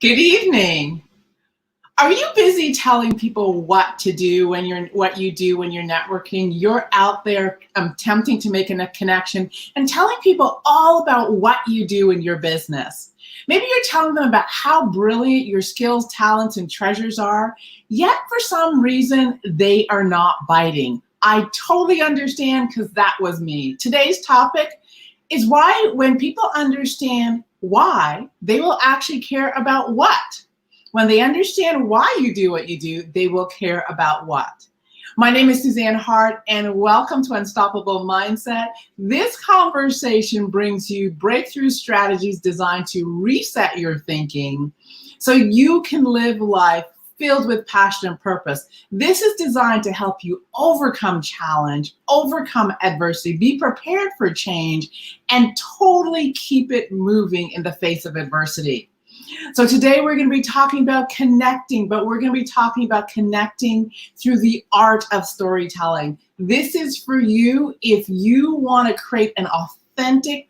Good evening. Are you busy telling people what to do what you do when you're networking? You're out there attempting to make a connection and telling people all about what you do in your business. Maybe you're telling them about how brilliant your skills, talents, and treasures are, yet for some reason they are not biting. I totally understand because that was me. Today's topic is why when people understand why, they will actually care about what. When they understand why you do what you do, they will care about what. My name is Suzanne Hart, and welcome to Unstoppable Mindset. This conversation brings you breakthrough strategies designed to reset your thinking so you can live life filled with passion and purpose. This is designed to help you overcome challenge, overcome adversity, be prepared for change, and totally keep it moving in the face of adversity. So today we're going to be talking about connecting, but we're going to be talking about connecting through the art of storytelling. This is for you if you want to create an authentic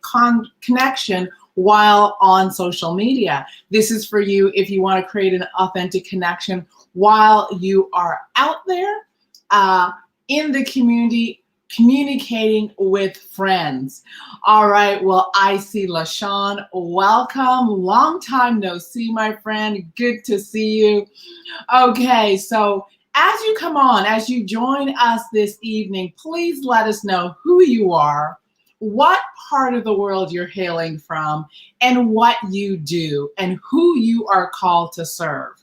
connection while on social media. This is for you if you want to create an authentic connection while you are out there in the community, communicating with friends. All right, well, I see LaShawn. Welcome. Long time no see, my friend. Good to see you. Okay, so as you come on, as you join us this evening, please let us know who you are, what part of the world you're hailing from, and what you do, and who you are called to serve.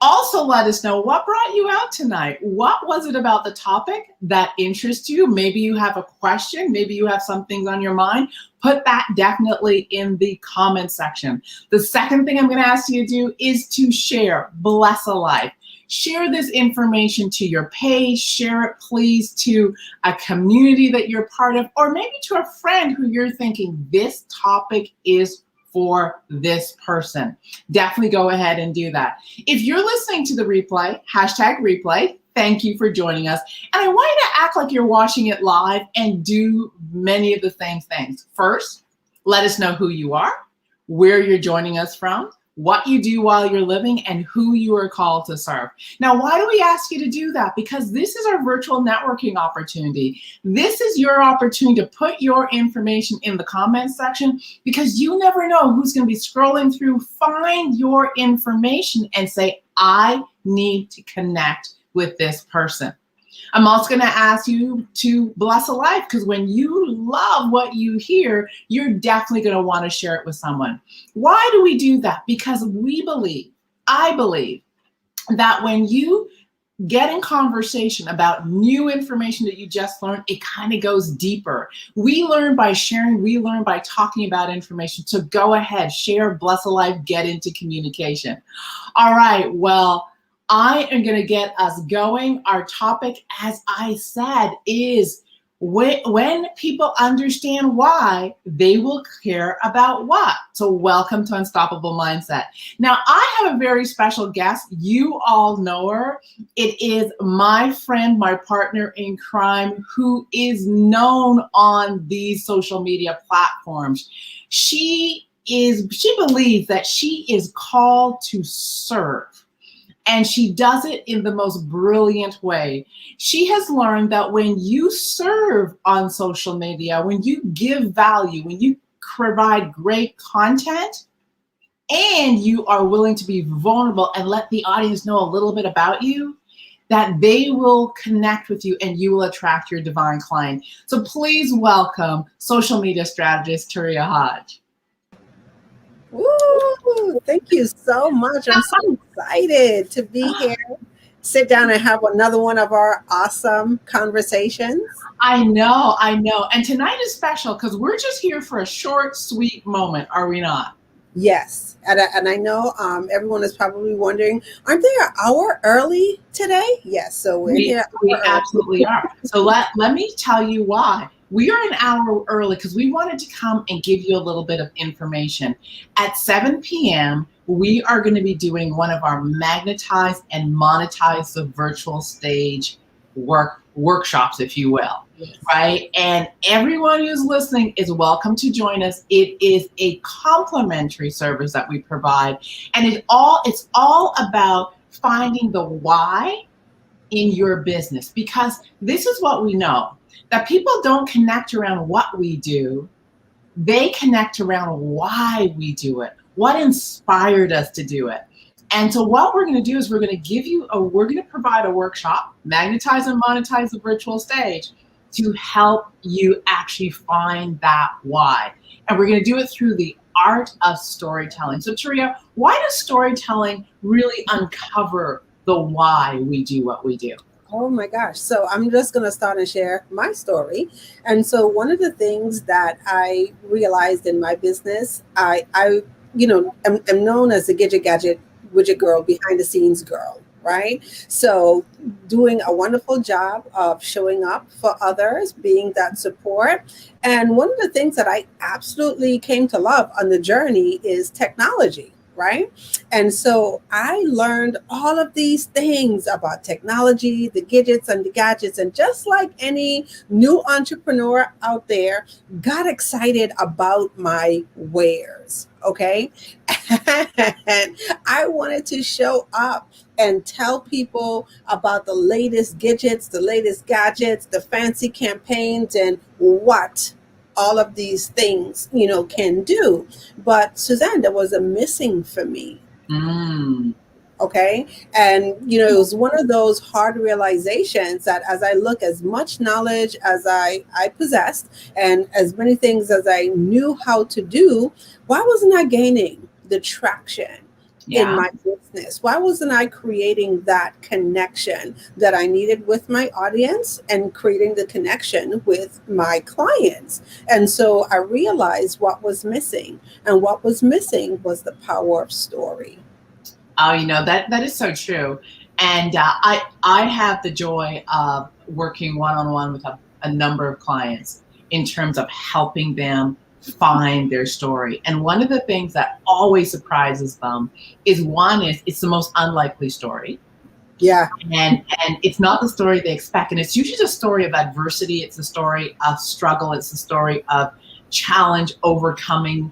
Also, let us know what brought you out tonight. What was it about the topic that interests you? Maybe you have a question. Maybe you have some things on your mind. Put that definitely in the comment section. The second thing I'm going to ask you to do is to share. Bless a life. Share this information to your page. Share it, please, to a community that you're part of, or maybe to a friend who you're thinking this topic is for this person. Definitely go ahead and do that. If you're listening to the replay, #replay, thank you for joining us. And I want you to act like you're watching it live and do many of the same things. First, let us know who you are, where you're joining us from, what you do while you're living, and who you are called to serve. Now, why do we ask you to do that? Because this is our virtual networking opportunity. This is your opportunity to put your information in the comments section, because you never know who's going to be scrolling through, find your information and say, I need to connect with this person. I'm also going to ask you to bless a life, because when you love what you hear, you're definitely going to want to share it with someone. Why do we do that? Because I believe that when you get in conversation about new information that you just learned, it kind of goes deeper. We learn by sharing, we learn by talking about information. So go ahead, share, bless a life, get into communication. All right, well, I am going to get us going. Our topic, as I said, is when people understand why, they will care about what. So welcome to Unstoppable Mindset. Now, I have a very special guest. You all know her. It is my friend, my partner in crime, who is known on these social media platforms. She believes that she is called to serve. And she does it in the most brilliant way. She has learned that when you serve on social media, when you give value, when you provide great content, and you are willing to be vulnerable and let the audience know a little bit about you, that they will connect with you and you will attract your divine client. So please welcome social media strategist Tyria Hodge. Woo! Thank you so much. I'm so excited to be here, sit down and have another one of our awesome conversations. I know. And tonight is special because we're just here for a short, sweet moment, are we not? Yes. And I know everyone is probably wondering, aren't they an hour early today? Yes. So we absolutely are. So let me tell you why. We are an hour early because we wanted to come and give you a little bit of information. At 7 p.m., we are going to be doing one of our magnetize and monetize the virtual stage workshops, if you will. Right? And everyone who's listening is welcome to join us. It is a complimentary service that we provide. And it's all about finding the why in your business, because this is what we know, that people don't connect around what we do. They connect around why we do it, what inspired us to do it. And so what we're going to do is we're going to provide a workshop, Magnetize and Monetize the Virtual Stage, to help you actually find that why. And we're going to do it through the art of storytelling. So Tyria, why does storytelling really uncover the why we do what we do? Oh my gosh. So I'm just going to start and share my story. And so one of the things that I realized in my business, I am known as the gadget widget girl, behind the scenes girl, right? So doing a wonderful job of showing up for others, being that support. And one of the things that I absolutely came to love on the journey is technology. Right. And so I learned all of these things about technology, the gadgets and the gadgets. And just like any new entrepreneur out there, got excited about my wares. Okay. And I wanted to show up and tell people about the latest gadgets, the latest gadgets, the fancy campaigns, and what all of these things, can do. But Suzanne, there was a missing for me. Okay. And, it was one of those hard realizations that as I look, as much knowledge as I possessed and as many things as I knew how to do, why wasn't I gaining the traction in my business? Why wasn't I creating that connection that I needed with my audience and creating the connection with my clients? And so I realized what was missing, and what was missing was the power of story. Oh, that is so true. And I have the joy of working one-on-one with a number of clients in terms of helping them find their story. And one of the things that always surprises them is it's the most unlikely story. Yeah. And it's not the story they expect. And it's usually a story of adversity. It's a story of struggle. It's a story of challenge, overcoming.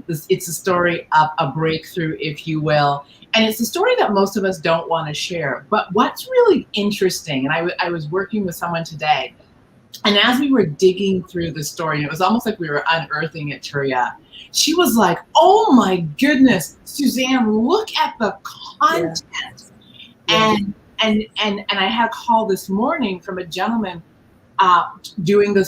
It's a story of a breakthrough, if you will. And it's a story that most of us don't want to share. But what's really interesting, and I was working with someone today, and as we were digging through the story, and it was almost like we were unearthing it, Tyria, she was like, oh my goodness, Suzanne, look at the content. Yeah. And I had a call this morning from a gentleman doing the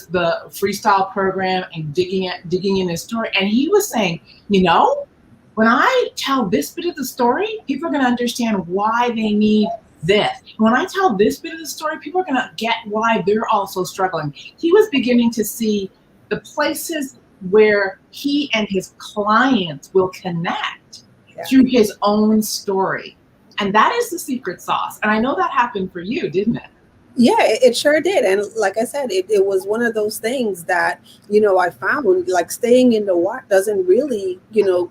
freestyle program and digging in his story. And he was saying, when I tell this bit of the story, people are going to understand why they need this. When I tell this bit of the story, people are going to get why they're also struggling. He was beginning to see the places where he and his clients will connect through his own story. And that is the secret sauce. And I know that happened for you, didn't it? Yeah, it sure did. And like I said, it was one of those things that, I found like staying in the what doesn't really,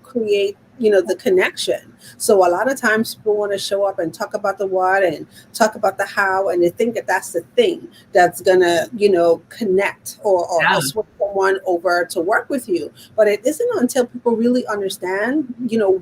create, the connection. So a lot of times people want to show up and talk about the what and talk about the how, and they think that that's the thing that's going to, connect or switch someone over to work with you. But it isn't until people really understand,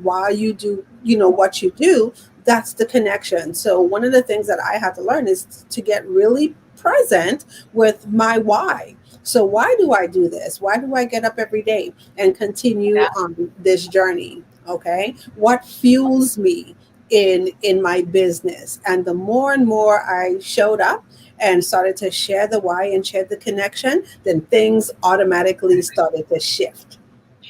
why you do, what you do, that's the connection. So one of the things that I had to learn is to get really present with my why. So why do I do this? Why do I get up every day and continue on this journey? Okay. What fuels me in my business? And the more and more I showed up and started to share the why and share the connection, then things automatically started to shift.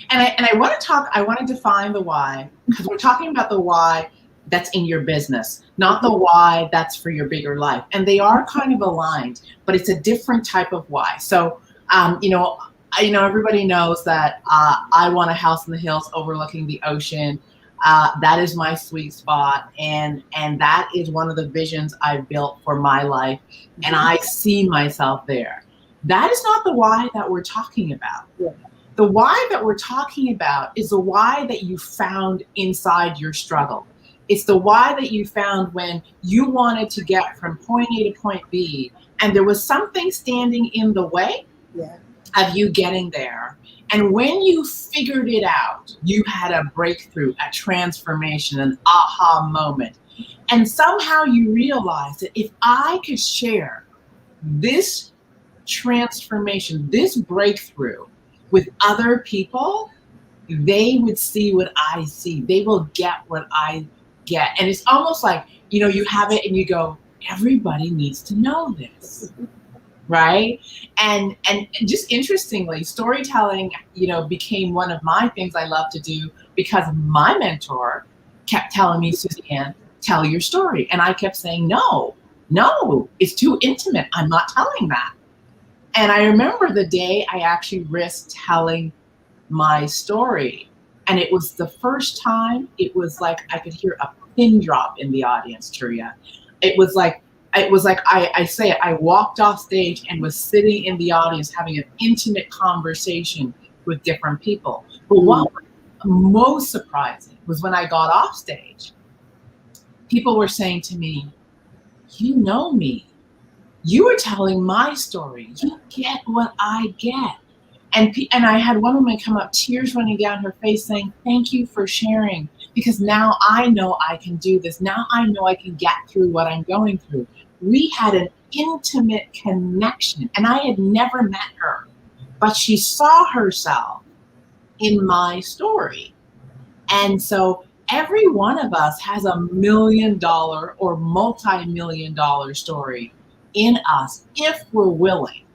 And I want to define the why, because we're talking about the why that's in your business, not the why that's for your bigger life. And they are kind of aligned, but it's a different type of why. So, everybody knows that I want a house in the hills overlooking the ocean. That is my sweet spot. And that is one of the visions I've built for my life. And I see myself there. That is not the why that we're talking about. Yeah. The why that we're talking about is the why that you found inside your struggle. It's the why that you found when you wanted to get from point A to point B, and there was something standing in the way Yeah. of you getting there. And when you figured it out, you had a breakthrough, a transformation, an aha moment. And somehow you realized that if I could share this transformation, this breakthrough with other people, they would see what I see. They will get what I get. And it's almost like, you have it and you go, everybody needs to know this. Right. And just interestingly, storytelling, became one of my things I love to do because my mentor kept telling me, Suzanne, tell your story. And I kept saying, no, it's too intimate. I'm not telling that. And I remember the day I actually risked telling my story. And it was the first time, it was like I could hear a pin drop in the audience, Tyria. It was like I walked off stage and was sitting in the audience having an intimate conversation with different people. But what was most surprising was when I got off stage, people were saying to me, you know me. You were telling my story. You get what I get. And I had one woman come up, tears running down her face, saying, thank you for sharing, because now I know I can do this. Now I know I can get through what I'm going through. We had an intimate connection, and I had never met her, but she saw herself in my story. And so every one of us has a $1 million or multi-million-dollar story in us if we're willing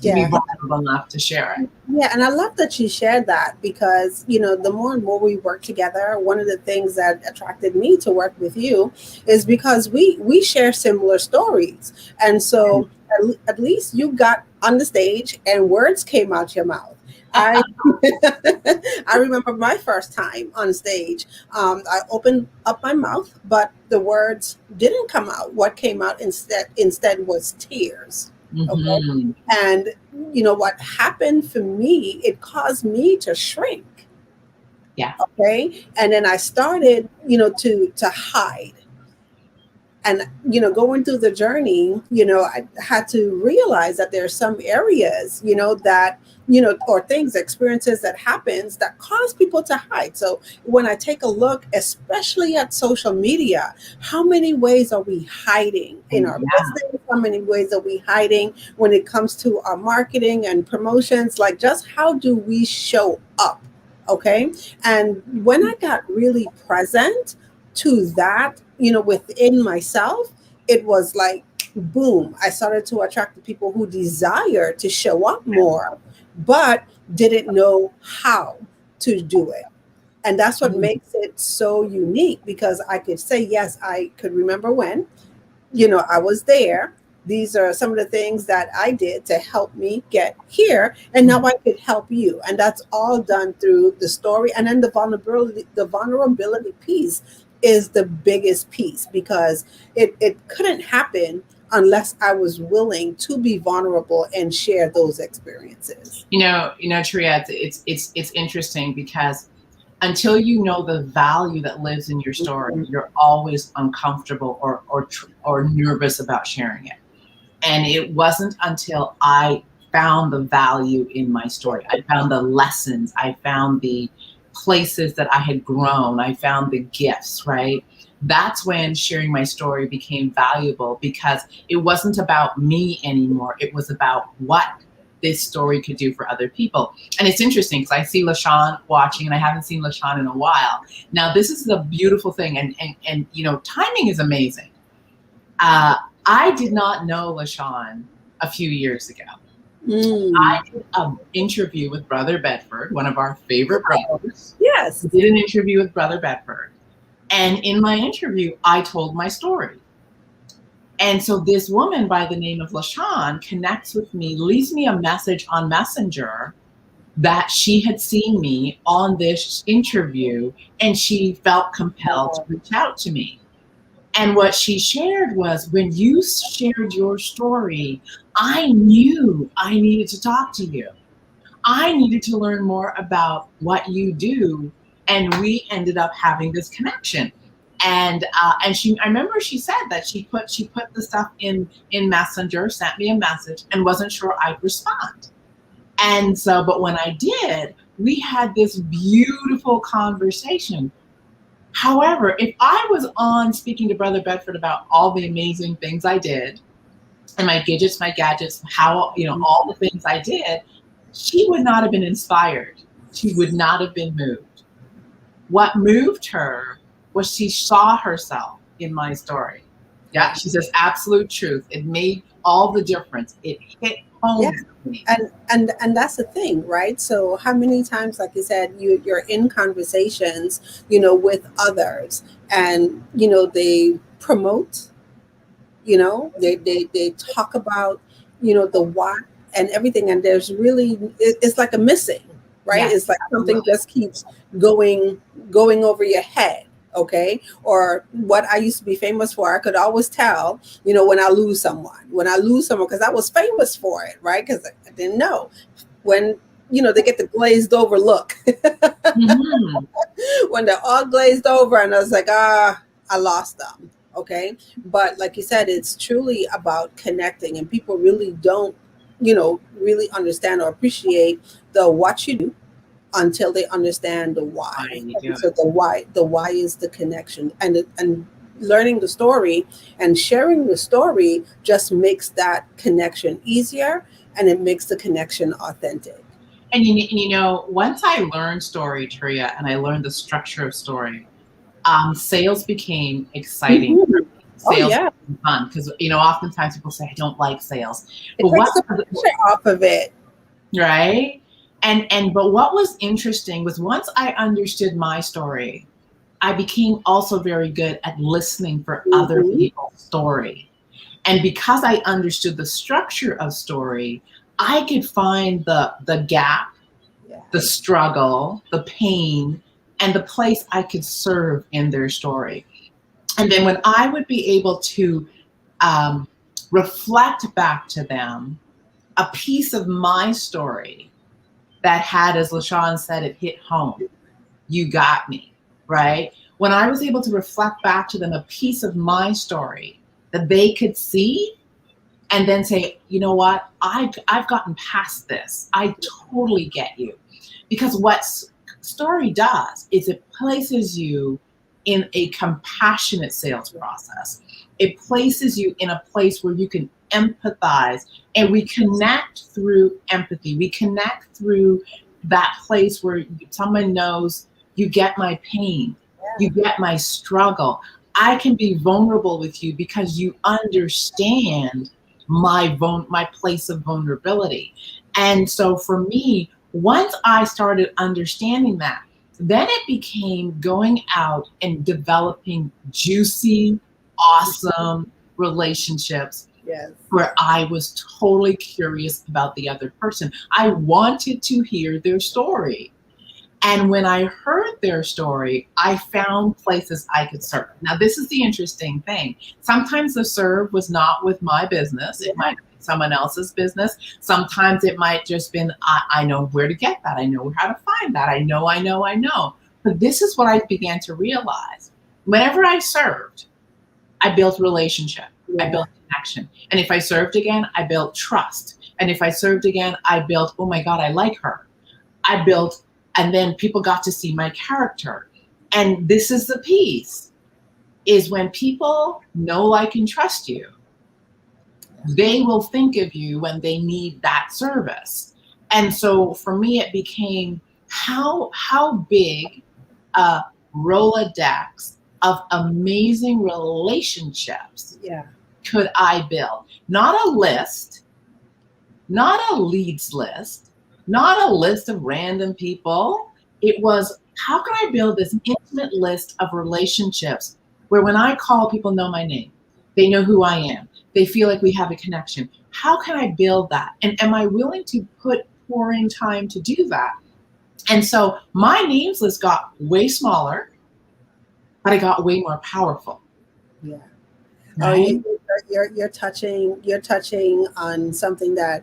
to be vulnerable enough to share it. Yeah, and I love that you shared that because, the more and more we work together, one of the things that attracted me to work with you is because we share similar stories. And so at least you got on the stage and words came out your mouth. I remember my first time on stage. I opened up my mouth, but the words didn't come out. What came out instead was tears. Okay. And what happened for me, it caused me to shrink. Yeah. Okay. And then I started, to hide. And, going through the journey, I had to realize that there are some areas, that, or things, experiences that happens that cause people to hide. So when I take a look, especially at social media, how many ways are we hiding in our business? How many ways are we hiding when it comes to our marketing and promotions? Like, just how do we show up? Okay. And when I got really present to that, within myself, it was like, boom, I started to attract the people who desire to show up more, but didn't know how to do it. And that's what makes it so unique, because I could say, yes, I could remember when, I was there. These are some of the things that I did to help me get here. And now I could help you. And that's all done through the story. And then the vulnerability piece is the biggest piece, because it couldn't happen unless I was willing to be vulnerable and share those experiences. Tyria, it's interesting because until you know the value that lives in your story, you're always uncomfortable or nervous about sharing it. And it wasn't until I found the value in my story, I found the lessons, I found the places that I had grown, I found the gifts, right? That's when sharing my story became valuable, because it wasn't about me anymore. It was about what this story could do for other people. And it's interesting because I see LaShawn watching, and I haven't seen LaShawn in a while. Now, this is the beautiful thing, and timing is amazing. I did not know LaShawn a few years ago. I did an interview with Brother Bedford, one of our favorite brothers. Yes. Did an interview with Brother Bedford. And in my interview, I told my story. And so this woman by the name of LaShawn connects with me, leaves me a message on Messenger that she had seen me on this interview, and she felt compelled to reach out to me. And what she shared was, when you shared your story, I knew I needed to talk to you. I needed to learn more about what you do. And we ended up having this connection. And I remember she said that she put the stuff in Messenger, sent me a message, and wasn't sure I'd respond. And so, but when I did, we had this beautiful conversation. However, if I was on speaking to Brother Bedford about all the amazing things I did, and my gadgets, how, all the things I did, she would not have been inspired. She would not have been moved. What moved her was she saw herself in my story. Yeah, she says absolute truth. It made all the difference. It hit home. Yeah. And that's the thing, right? So how many times, like you said, you're in conversations, with others, and they promote, they talk about, the why and everything, and there's really it's like a missing, right? Yes, it's like absolutely. something just keeps going over your head. Okay. Or what I used to be famous for, I could always tell, when I lose someone, because I was famous for it, right? Because I didn't know when, they get the glazed over look. Mm-hmm. When they're all glazed over, and I was like, I lost them. Okay. But like you said, it's truly about connecting, and people really don't, really understand or appreciate what you do until they understand the why. So the why is the connection, and learning the story and sharing the story just makes that connection easier, and it makes the connection authentic. And once I learned story, Tyria, and I learned the structure of story, sales became exciting. Mm-hmm. Sales became fun because oftentimes people say I don't like sales, but it takes the pressure off of it, right? But what was interesting was once I understood my story, I became also very good at listening for other people's story. And because I understood the structure of story, I could find the gap, the struggle, the pain, and the place I could serve in their story. And then when I would be able to reflect back to them a piece of my story that had, as LaShawn said, it hit home. You got me, right? When I was able to reflect back to them a piece of my story that they could see and then say, you know what, I've gotten past this. I totally get you. Because what story does is it places you in a compassionate sales process. It places you in a place where you can empathize, and we connect through empathy. We connect through that place where someone knows you get my pain, you get my struggle. I can be vulnerable with you because you understand my place of vulnerability. And so for me, once I started understanding that, then it became going out and developing juicy, awesome relationships where I was totally curious about the other person. I wanted to hear their story. And when I heard their story, I found places I could serve. Now, this is the interesting thing. Sometimes the serve was not with my business. It might be someone else's business. Sometimes it might just been, I know where to get that. I know how to find that. I know. But this is what I began to realize. Whenever I served, I built relationship. I built connection. And if I served again, I built trust. And if I served again, I built, oh my God, I like her. I built, and then people got to see my character. And this is the piece, is when people know, like, and trust you, they will think of you when they need that service. And so for me, it became how big a Rolodex of amazing relationships could I build? Not a list, not a leads list, not a list of random people. It was, how can I build this intimate list of relationships where when I call, people know my name. They know who I am. They feel like we have a connection. How can I build that? And am I willing to pour in time to do that? And so my names list got way smaller, but I got way more powerful. Yeah. Right? Oh, you're touching on something that,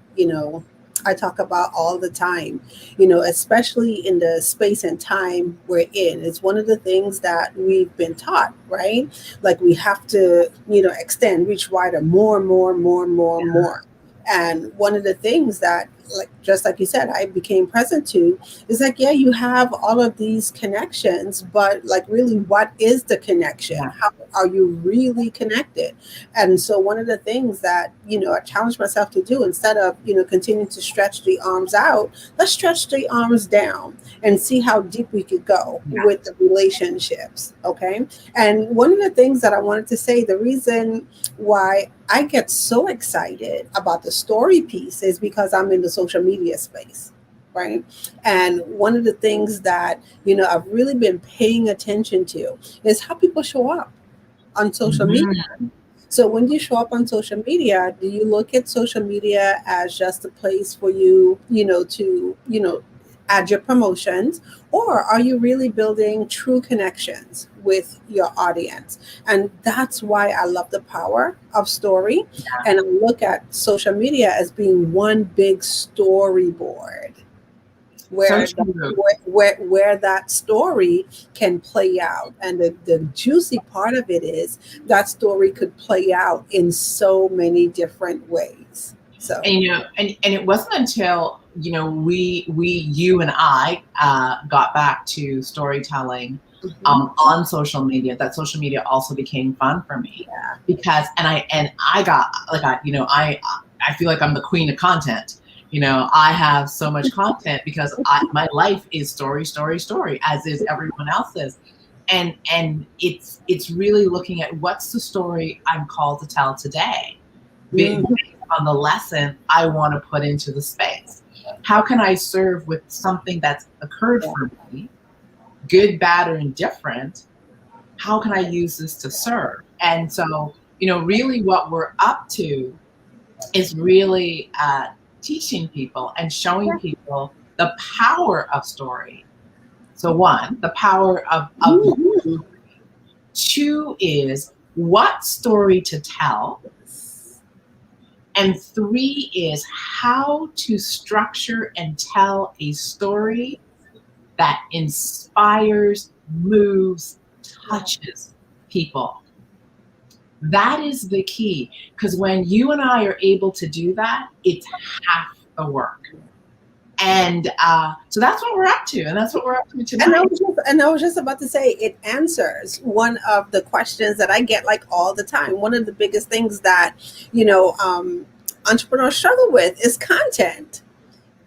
I talk about all the time, especially in the space and time we're in. It's one of the things that we've been taught, right? Like we have to, extend, reach wider, more, more, more, more, more. And one of the things that, like just like you said, I became present to is like, yeah, you have all of these connections, but like really, what is the connection? Yeah. How are you really connected? And so one of the things that, I challenge myself to do, instead of, continuing to stretch the arms out, let's stretch the arms down and see how deep we could go Yeah. with the relationships. Okay. And one of the things that I wanted to say, the reason why I get so excited about the story piece is because I'm in the social media space, right? And one of the things that, I've really been paying attention to is how people show up on social media. So when you show up on social media, do you look at social media as just a place for you, to, add your promotions, or are you really building true connections with your audience? And that's why I love the power of story. And I look at social media as being one big storyboard where So true. where that story can play out. And the juicy part of it is that story could play out in so many different ways. So And and it wasn't until you and I got back to storytelling on social media that social media also became fun for me, because I got like I feel like I'm the queen of content. I have so much content because my life is story, story, story, as is everyone else's. And it's really looking at what's the story I'm called to tell today, based on the lesson I want to put into the space. How can I serve with something that's occurred for me, good, bad, or indifferent? How can I use this to serve? And so, really what we're up to is really teaching people and showing people the power of story. So one, the power of story. Two is what story to tell. And three is how to structure and tell a story that inspires, moves, touches people. That is the key, because when you and I are able to do that, it's half the work. And so that's what we're up to, and that's what we're up to tonight. And I was just about to say, it answers one of the questions that I get like all the time. One of the biggest things that, entrepreneurs struggle with is content.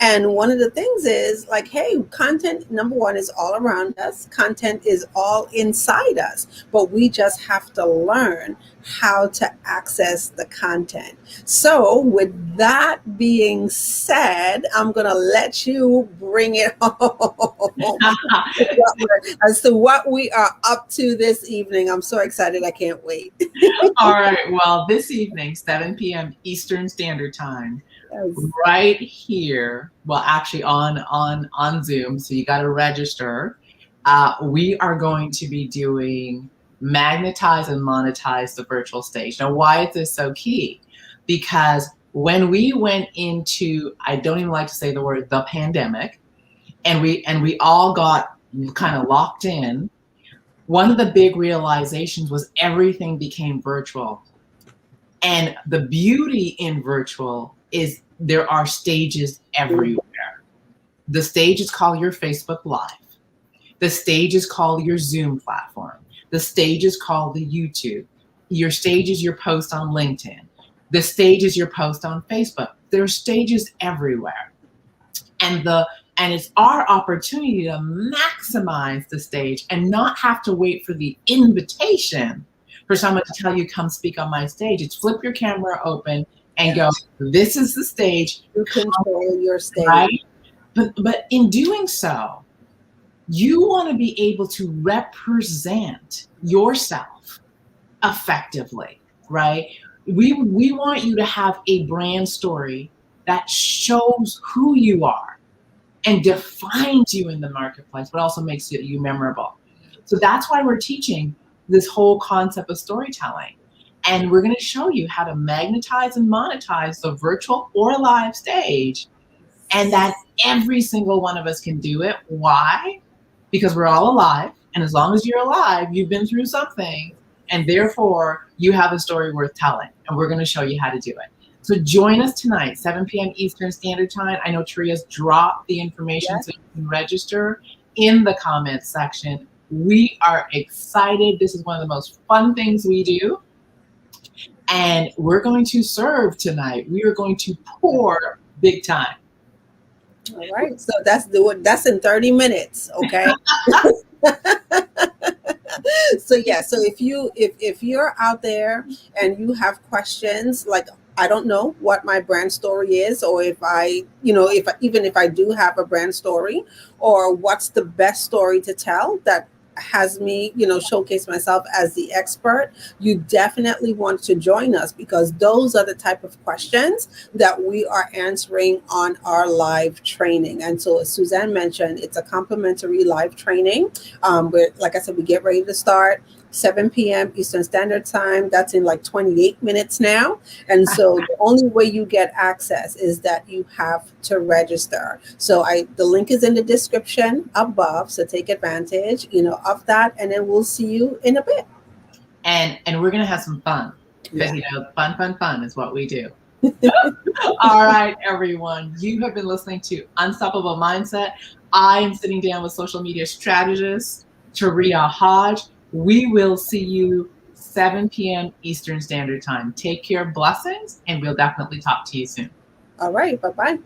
And one of the things is like, hey, content, number one, is all around us. Content is all inside us, but we just have to learn how to access the content. So with that being said, I'm going to let you bring it home as to what we are up to this evening. I'm so excited. I can't wait. All right. Well, this evening, 7 p.m. Eastern Standard Time, right here, well, actually on Zoom, so you got to register. We are going to be doing magnetize and monetize the virtual stage. Now, why is this so key? Because when we went into, I don't even like to say the word, the pandemic, and we all got kind of locked in, one of the big realizations was everything became virtual. And the beauty in virtual is there are stages everywhere. The stage is called your Facebook Live. The stage is called your Zoom platform. The stage is called the YouTube. Your stage is your post on LinkedIn. The stage is your post on Facebook. There are stages everywhere. And it's our opportunity to maximize the stage and not have to wait for the invitation for someone to tell you, come speak on my stage. It's flip your camera open and go, this is the stage. You control your stage. Right? But in doing so, you want to be able to represent yourself effectively, right? We want you to have a brand story that shows who you are and defines you in the marketplace, but also makes you memorable. So that's why we're teaching this whole concept of storytelling. And we're going to show you how to magnetize and monetize the virtual or live stage and that every single one of us can do it. Why? Because we're all alive. And as long as you're alive, you've been through something. And therefore, you have a story worth telling. And we're going to show you how to do it. So join us tonight, 7 p.m. Eastern Standard Time. I know Tyria's dropped the information so you can register in the comments section. We are excited. This is one of the most fun things we do. And we're going to serve tonight. We are going to pour big time. All right. So that's in 30 minutes. Okay. So yeah, so if you're out there and you have questions like, I don't know what my brand story is, or if even if I do have a brand story, or what's the best story to tell that has me, showcase myself as the expert, you definitely want to join us, because those are the type of questions that we are answering on our live training. And so as Suzanne mentioned, it's a complimentary live training. Like I said, we get ready to start 7 p.m. Eastern Standard Time. That's in like 28 minutes now. And so the only way you get access is that you have to register. So the link is in the description above. So take advantage, of that. And then we'll see you in a bit. And we're going to have some fun. Because, fun is what we do. All right, everyone. You have been listening to Unstoppable Mindset. I am sitting down with social media strategist, Tyria Hodge. We will see you 7 p.m. Eastern Standard Time. Take care, blessings, and we'll definitely talk to you soon. All right. Bye-bye.